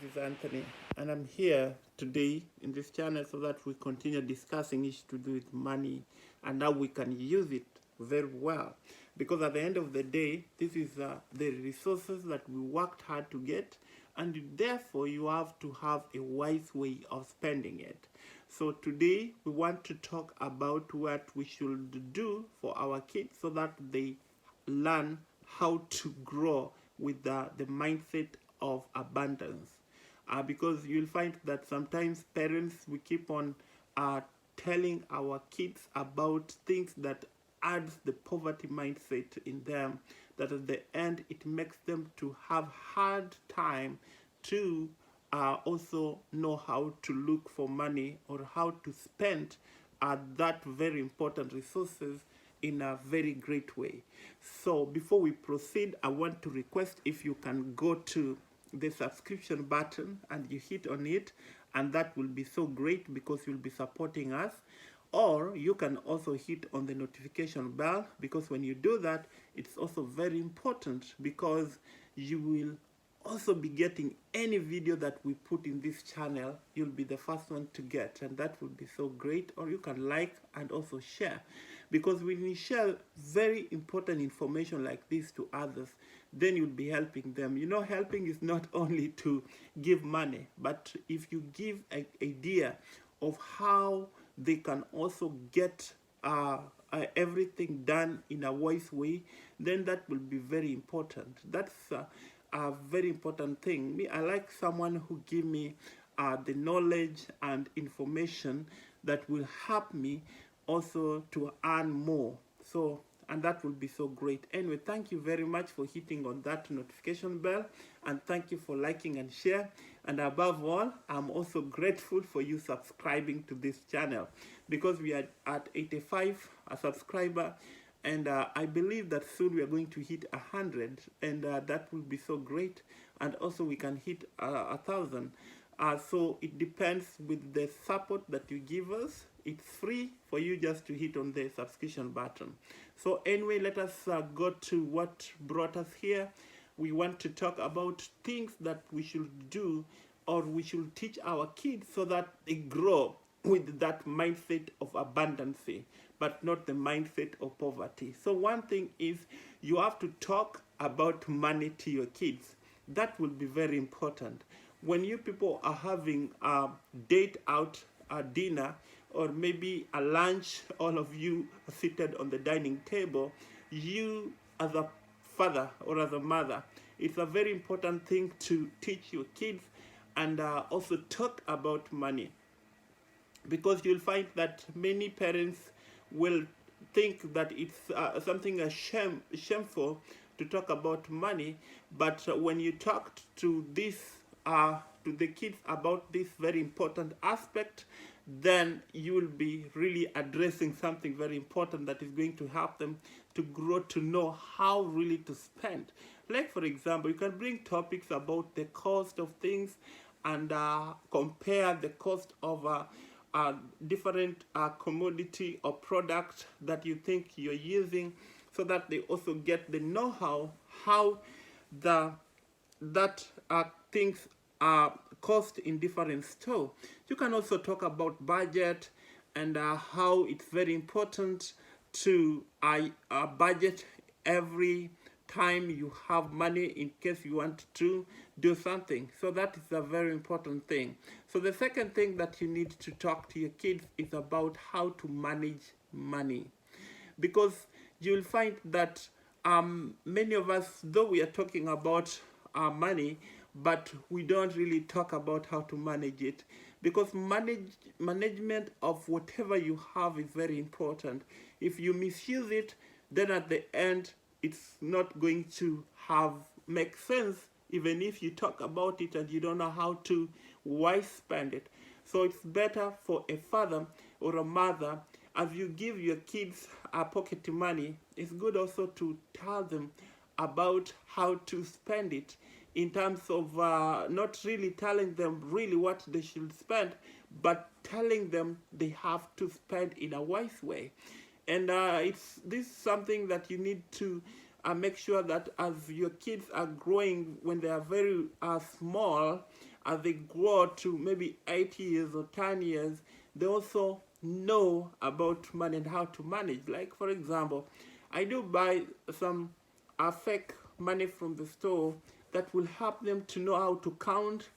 This is Anthony, and I'm here today in this channel so that we continue discussing issues to do with money and how we can use it very well. Because at the end of the day, this is the resources that we worked hard to get, and therefore you have to have a wise way of spending it. So today we want to talk about what we should do for our kids so that they learn how to grow with the mindset of abundance. Because you'll find that sometimes parents, we keep on telling our kids about things that adds the poverty mindset in them, that at the end it makes them to have hard time to also know how to look for money or how to spend that very important resources in a very great way. So before we proceed, I want to request if you can go to the subscription button and you hit on it, and that will be so great because you'll be supporting us. Or you can also hit on the notification bell, because when you do that, it's also very important because you will also be getting any video that we put in this channel. You'll be the first one to get, and that will be so great. Or you can like and also share, because when you share very important information like this to others, then you'll be helping them. You know, helping is not only to give money, but if you give an idea of how they can also get everything done in a wise way, then that will be very important. That's a very important thing. Me, I like someone who give me the knowledge and information that will help me also to earn more. So, and that will be so great. Anyway, thank you very much for hitting on that notification bell, and thank you for liking and share. And above all, I'm also grateful for you subscribing to this channel, because we are at 85 subscriber, and I believe that soon we are going to hit 100, and that will be so great. And also we can hit 1,000. So it depends with the support that you give us. It's free for you just to hit on the subscription button. So anyway, let us go to what brought us here. We want to talk about things that we should do or we should teach our kids so that they grow with that mindset of abundance, but not the mindset of poverty. So one thing is you have to talk about money to your kids. That will be very important. When you people are having a date out, a dinner, or maybe a lunch, all of you are seated on the dining table, you as a father or as a mother, it's a very important thing to teach your kids and also talk about money. Because you'll find that many parents will think that it's something shameful to talk about money, but when you talk to the kids about this very important aspect, then you will be really addressing something very important that is going to help them to grow to know how really to spend. Like for example, you can bring topics about the cost of things and compare the cost of different commodity or product that you think you're using, so that they also get the know-how how that things are cost in different store. You can also talk about budget and how it's very important to budget every time you have money in case you want to do something. So that is a very important thing. So the second thing that you need to talk to your kids is about how to manage money, because you'll find that many of us, though we are talking about money, but we don't really talk about how to manage it, because management of whatever you have is very important. If you misuse it, then at the end it's not going to make sense, even if you talk about it and you don't know how to wise spend it. So it's better for a father or a mother, as you give your kids pocket money, it's good also to tell them about how to spend it, in terms of not really telling them really what they should spend, but telling them they have to spend in a wise way. And this is something that you need to make sure that as your kids are growing, when they are very small, as they grow to maybe 8 years or 10 years, they also know about money and how to manage. Like, for example, I do buy some fake money from the store that will help them to know how to count,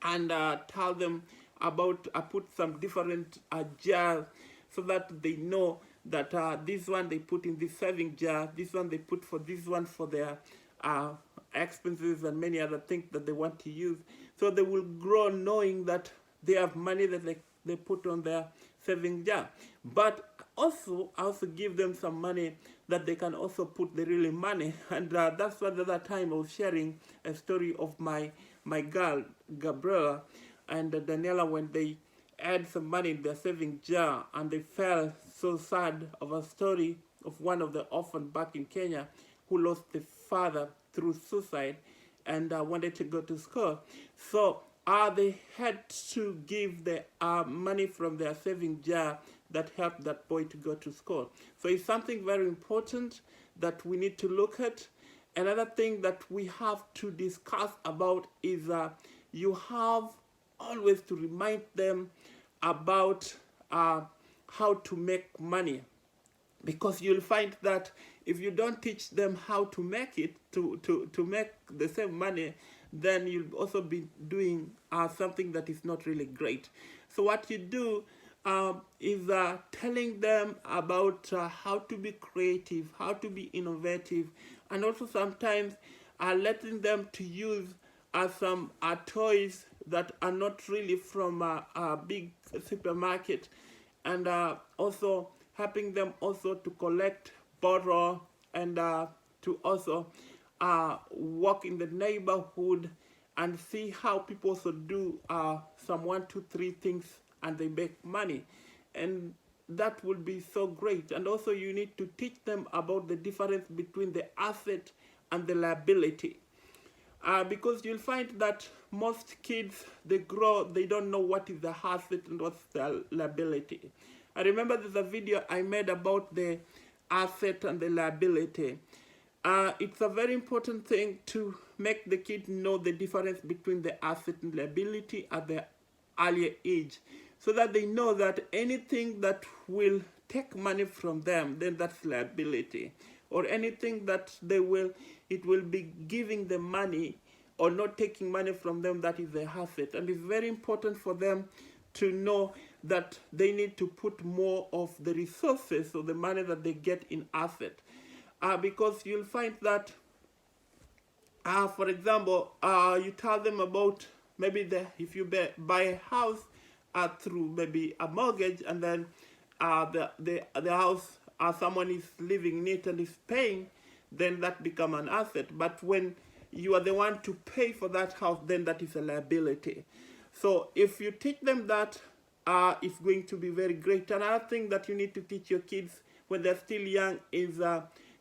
and tell them about, put some different jars, so that they know that this one they put in this saving jar, this one they put for this one for their uh, expenses and many other things that they want to use. So they will grow knowing that they have money that they put on their saving jar. But also, I also give them some money that they can also put the real money. And that's why the other time I was sharing a story of my girl, Gabriela, and Daniela, when they had some money in their saving jar, and they felt so sad of a story of one of the orphans back in Kenya who lost the father through suicide, and wanted to go to school. So they had to give the money from their saving jar that helped that boy to go to school. So it's something very important that we need to look at. Another thing that we have to discuss about is you have always to remind them about how to make money, because you'll find that if you don't teach them how to make it, to make the same money, then you'll also be doing something that is not really great. So what you do is telling them about how to be creative, how to be innovative, and also sometimes letting them to use some toys that are not really from a big supermarket, and also helping them also to collect, borrow, and to also walk in the neighborhood and see how people also do some 1, 2, 3 things and they make money. And that would be so great. And also you need to teach them about the difference between the asset and the liability. Because you'll find that most kids, they grow, they don't know what is the asset and what's the liability. I remember there's a video I made about the asset and the liability. It's a very important thing to make the kid know the difference between the asset and liability at the earlier age, so that they know that anything that will take money from them, then that's liability. Or anything that it will be giving them money or not taking money from them, that is the asset. And it's very important for them to know that they need to put more of the resources or the money that they get in asset. Because you'll find that, for example, you tell them about maybe if you buy a house through maybe a mortgage, and then the house, someone is living in it and is paying, then that become an asset. But when you are the one to pay for that house, then that is a liability. So if you teach them that, it's going to be very great. Another thing that you need to teach your kids when they're still young is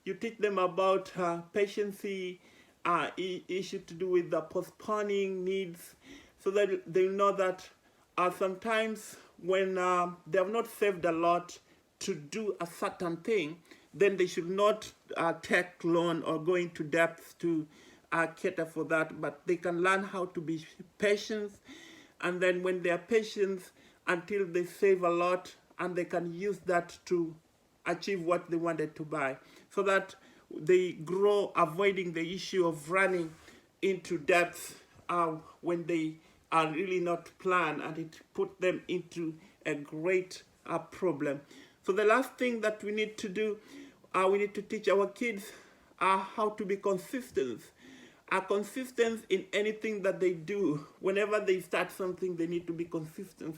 you teach them about patience, issue to do with the postponing needs, so that they know that sometimes when they have not saved a lot to do a certain thing, then they should not take loan or go into depth to cater for that, but they can learn how to be patient, and then when they are patient until they save a lot, and they can use that to achieve what they wanted to buy, so that they grow avoiding the issue of running into debts when they are really not planned, and it put them into a great problem. So the last thing that we need to do, we need to teach our kids how to be consistent. Consistent in anything that they do. Whenever they start something, they need to be consistent,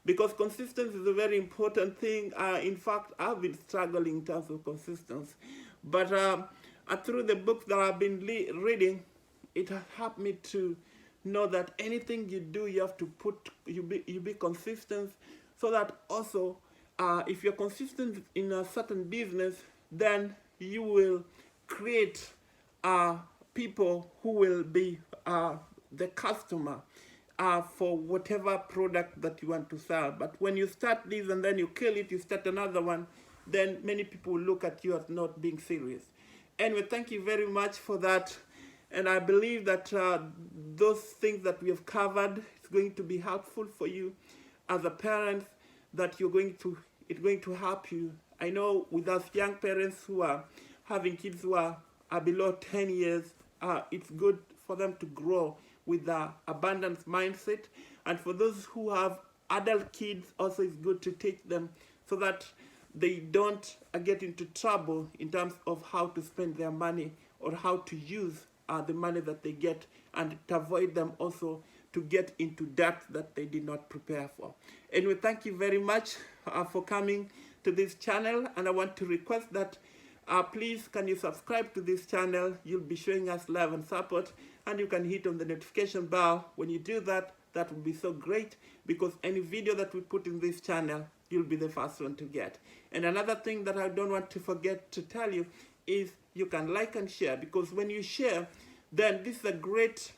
because consistency is a very important thing. In fact, I've been struggling in terms of consistency, but through the books that I've been reading, it has helped me to know that anything you do, you have to you be consistent, so that also if you're consistent in a certain business, then you will create people who will be the customer for whatever product that you want to sell. But when you start this and then you kill it, you start another one, then many people will look at you as not being serious. Anyway, thank you very much for that. And I believe that those things that we have covered is going to be helpful for you as a parent, that it's going to help you. I know with us young parents who are having kids who are below 10 years, it's good for them to grow with the abundance mindset. And for those who have adult kids, also it's good to teach them so that they don't get into trouble in terms of how to spend their money or how to use the money that they get, and to avoid them also to get into debt that they did not prepare for. Anyway, thank you very much for coming to this channel, and I want to request that please can you subscribe to this channel. You'll be showing us love and support, and you can hit on the notification bell. When you do that, that will be so great, because any video that we put in this channel, you'll be the first one to get. And another thing that I don't want to forget to tell you is you can like and share, because when you share, then this is a great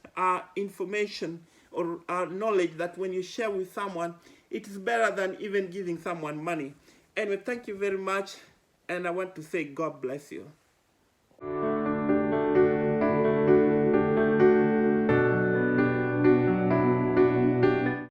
information or knowledge that when you share with someone, it is better than even giving someone money. Anyway, thank you very much, and I want to say God bless you.